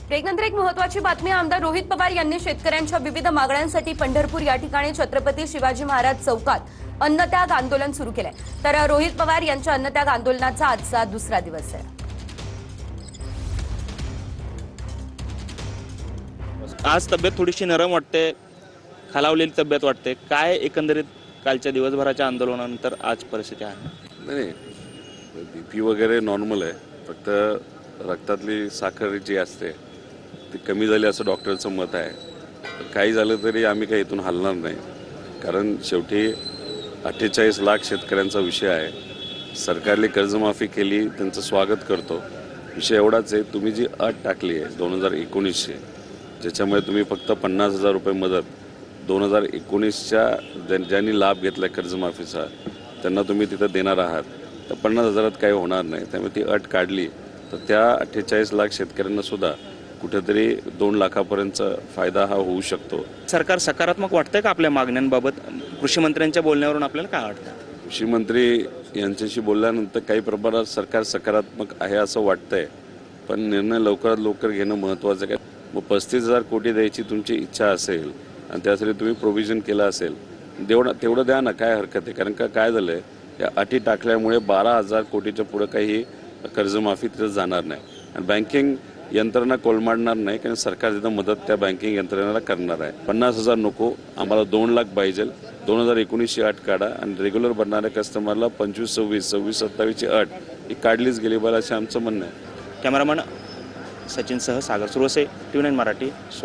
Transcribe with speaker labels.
Speaker 1: ब्रेकनंतर एक महत्त्वाची बातमी. आमदार रोहित पवार यांनी शेतकऱ्यांच्या विविध मागण्यांसाठी पंढरपूर या ठिकाणी छत्रपती शिवाजी महाराज चौकात अन्नत्याग आंदोलन सुरू केलंय. तर रोहित पवार यांच्या अन्नत्याग आंदोलनाचा आजचा दुसरा दिवस आहे.
Speaker 2: आज तब्येत थोडीशी नरम वाटते, खालावलेली तब्येत वाटते. काय एकंदरीत कालच्या दिवसभराच्या आंदोलनानंतर आज परिस्थिती आहे?
Speaker 3: नाही, बीपी वगैरे नॉर्मल आहे. फक्त रक्तातली साखर जी असते ती कमी झाली असं डॉक्टरचं मत आहे. काही झालं तरी आम्ही काही इथून हलणार नाही, कारण शेवटी 48 लाख शेतकऱ्यांचा विषय आहे. सरकारने कर्जमाफी केली, त्यांचं स्वागत करतो. विषय एवढाच आहे, तुम्ही जी अट टाकली आहे 2019ची, ज्याच्यामुळे तुम्ही फक्त 50,000 रुपये मदत 2019च्या ज्यांनी लाभ घेतला कर्जमाफीचा त्यांना तुम्ही तिथं देणार आहात, तर 50,000 काही होणार नाही. त्यामुळे ती अट काढली तर त्या 48 लाख शेतकऱ्यांना सुद्धा कुठेतरी 2 लाखापर्यंत फायदा हा होऊ शकतो.
Speaker 2: सरकार सकारात्मक वाटतंय का आपल्या मागण्यांबाबत? कृषी मंत्र्यांच्या बोलण्यावरून आपल्याला काय वाटतं?
Speaker 3: कृषी मंत्री यांच्याशी बोलल्यानंतर काही प्रमाणात सरकार सकारात्मक आहे असं वाटतंय, पण निर्णय लवकरात लवकर घेणं महत्त्वाचं आहे. मग 35,000 कोटी द्यायची तुमची इच्छा असेल आणि त्यासाठी तुम्ही प्रोव्हिजन केलं असेल, तेवढं द्या ना, काय हरकत आहे. कारण का काय झालं आहे, या अटी टाकल्यामुळे 12,000 कोटीच्या पुढं काही कर्जमाफी तिथं जाणार नाही आणि बँकिंग यंत्रणा कोलमाडणार नाही, कारण सरकार तिथं मदत त्या बँकिंग यंत्रणेला करणार आहे. 50,000 नको, आम्हाला 2 लाख पाहिजे. 2019ची अट काढा आणि रेग्युलर भरणाऱ्या कस्टमरला 25-26, 26-27ची अट ही काढलीच गेली पाहिजे, असं आमचं म्हणणं आहे.
Speaker 2: कॅमेरामन सचिनसह सागर सुरवसे, TV9 मराठी, सोलापूर.